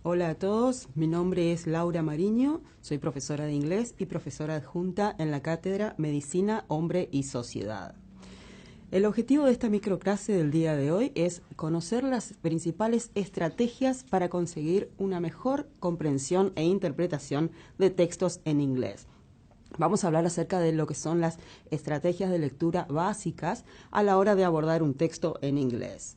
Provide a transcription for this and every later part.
Hola a todos, mi nombre es Laura Mariño, soy profesora de inglés y profesora adjunta en la cátedra Medicina, Hombre y Sociedad. El objetivo de esta microclase del día de hoy es conocer las principales estrategias para conseguir una mejor comprensión e interpretación de textos en inglés. Vamos a hablar acerca de lo que son las estrategias de lectura básicas a la hora de abordar un texto en inglés.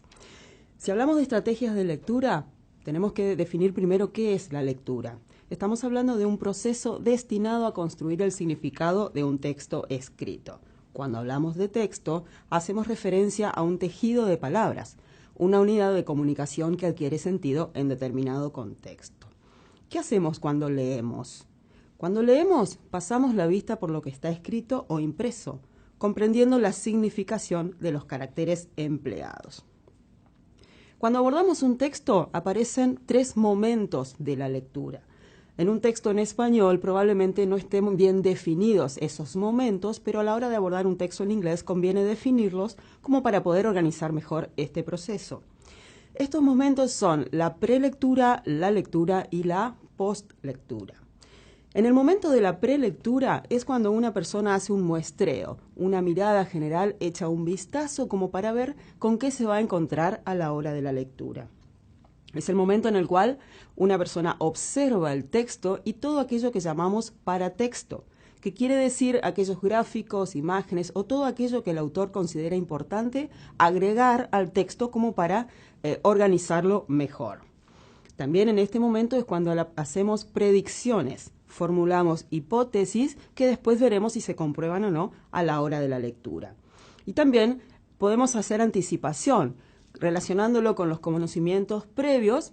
Si hablamos de estrategias de lectura, tenemos que definir primero qué es la lectura. Estamos hablando de un proceso destinado a construir el significado de un texto escrito. Cuando hablamos de texto, hacemos referencia a un tejido de palabras, una unidad de comunicación que adquiere sentido en determinado contexto. ¿Qué hacemos cuando leemos? Cuando leemos, pasamos la vista por lo que está escrito o impreso, comprendiendo la significación de los caracteres empleados. Cuando abordamos un texto, aparecen tres momentos de la lectura. En un texto en español probablemente no estén bien definidos esos momentos, pero a la hora de abordar un texto en inglés conviene definirlos como para poder organizar mejor este proceso. Estos momentos son la prelectura, la lectura y la postlectura. En el momento de la prelectura es cuando una persona hace un muestreo, una mirada general, echa un vistazo como para ver con qué se va a encontrar a la hora de la lectura. Es el momento en el cual una persona observa el texto y todo aquello que llamamos paratexto, que quiere decir aquellos gráficos, imágenes o todo aquello que el autor considera importante agregar al texto como para organizarlo mejor. También en este momento es cuando hacemos predicciones, formulamos hipótesis que después veremos si se comprueban o no a la hora de la lectura. Y también podemos hacer anticipación, relacionándolo con los conocimientos previos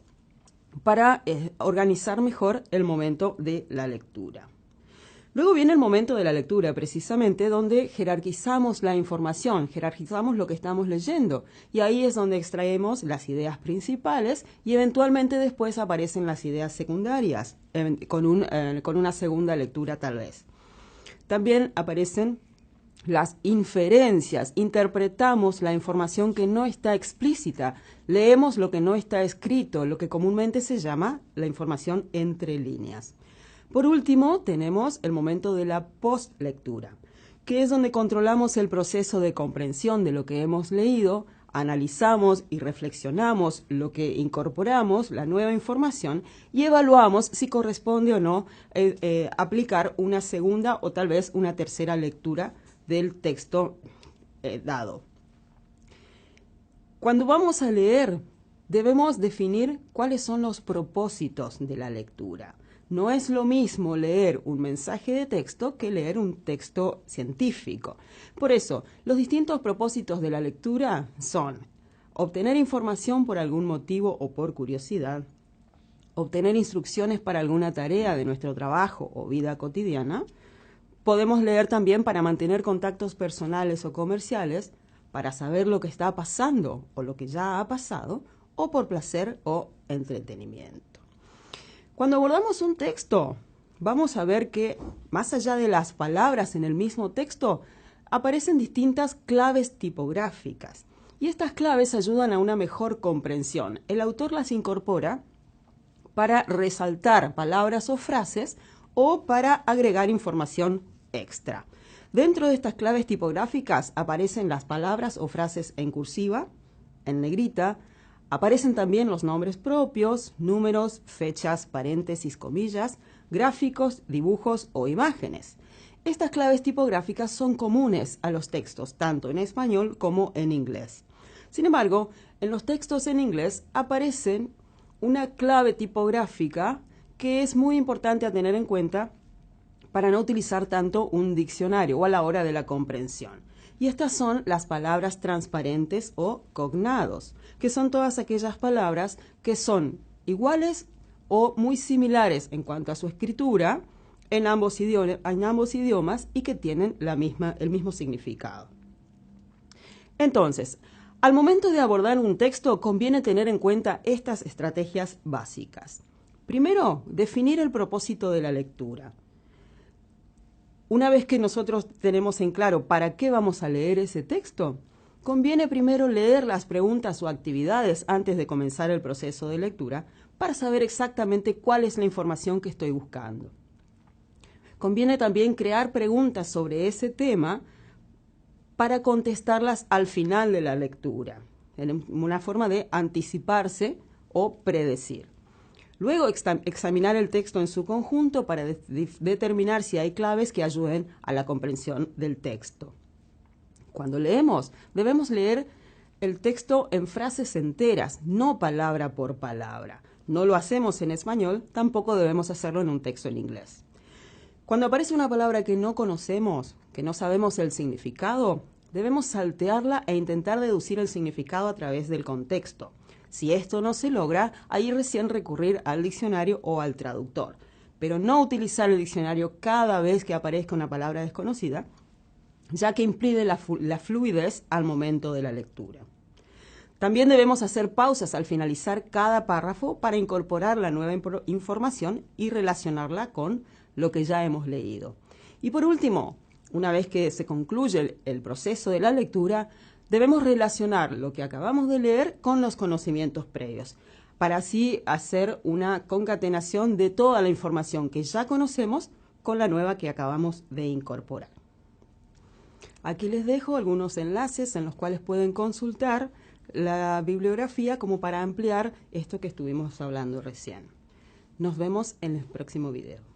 para organizar mejor el momento de la lectura. Luego viene el momento de la lectura, precisamente, donde jerarquizamos la información, jerarquizamos lo que estamos leyendo, y ahí es donde extraemos las ideas principales y eventualmente después aparecen las ideas secundarias, con una segunda lectura tal vez. También aparecen las inferencias, interpretamos la información que no está explícita, leemos lo que no está escrito, lo que comúnmente se llama la información entre líneas. Por último, tenemos el momento de la postlectura, que es donde controlamos el proceso de comprensión de lo que hemos leído, analizamos y reflexionamos lo que incorporamos, la nueva información, y evaluamos si corresponde o no aplicar una segunda o tal vez una tercera lectura del texto dado. Cuando vamos a leer, debemos definir cuáles son los propósitos de la lectura. No es lo mismo leer un mensaje de texto que leer un texto científico. Por eso, los distintos propósitos de la lectura son obtener información por algún motivo o por curiosidad, obtener instrucciones para alguna tarea de nuestro trabajo o vida cotidiana. Podemos leer también para mantener contactos personales o comerciales, para saber lo que está pasando o lo que ya ha pasado, o por placer o entretenimiento. Cuando abordamos un texto, vamos a ver que, más allá de las palabras en el mismo texto, aparecen distintas claves tipográficas. Y estas claves ayudan a una mejor comprensión. El autor las incorpora para resaltar palabras o frases o para agregar información extra. Dentro de estas claves tipográficas aparecen las palabras o frases en cursiva, en negrita. Aparecen también los nombres propios, números, fechas, paréntesis, comillas, gráficos, dibujos o imágenes. Estas claves tipográficas son comunes a los textos, tanto en español como en inglés. Sin embargo, en los textos en inglés aparece una clave tipográfica que es muy importante a tener en cuenta para no utilizar tanto un diccionario o a la hora de la comprensión. Y estas son las palabras transparentes o cognados, que son todas aquellas palabras que son iguales o muy similares en cuanto a su escritura en ambos idiomas y que tienen el mismo significado. Entonces, al momento de abordar un texto conviene tener en cuenta estas estrategias básicas. Primero, definir el propósito de la lectura. Una vez que nosotros tenemos en claro para qué vamos a leer ese texto, conviene primero leer las preguntas o actividades antes de comenzar el proceso de lectura para saber exactamente cuál es la información que estoy buscando. Conviene también crear preguntas sobre ese tema para contestarlas al final de la lectura, en una forma de anticiparse o predecir. Luego examinar el texto en su conjunto para determinar si hay claves que ayuden a la comprensión del texto. Cuando leemos, debemos leer el texto en frases enteras, no palabra por palabra. No lo hacemos en español, tampoco debemos hacerlo en un texto en inglés. Cuando aparece una palabra que no conocemos, que no sabemos el significado, debemos saltearla e intentar deducir el significado a través del contexto. Si esto no se logra, ahí recién recurrir al diccionario o al traductor, pero no utilizar el diccionario cada vez que aparezca una palabra desconocida, ya que impide la fluidez al momento de la lectura. También debemos hacer pausas al finalizar cada párrafo para incorporar la nueva información y relacionarla con lo que ya hemos leído. Y por último, una vez que se concluye el proceso de la lectura, debemos relacionar lo que acabamos de leer con los conocimientos previos, para así hacer una concatenación de toda la información que ya conocemos con la nueva que acabamos de incorporar. Aquí les dejo algunos enlaces en los cuales pueden consultar la bibliografía como para ampliar esto que estuvimos hablando recién. Nos vemos en el próximo video.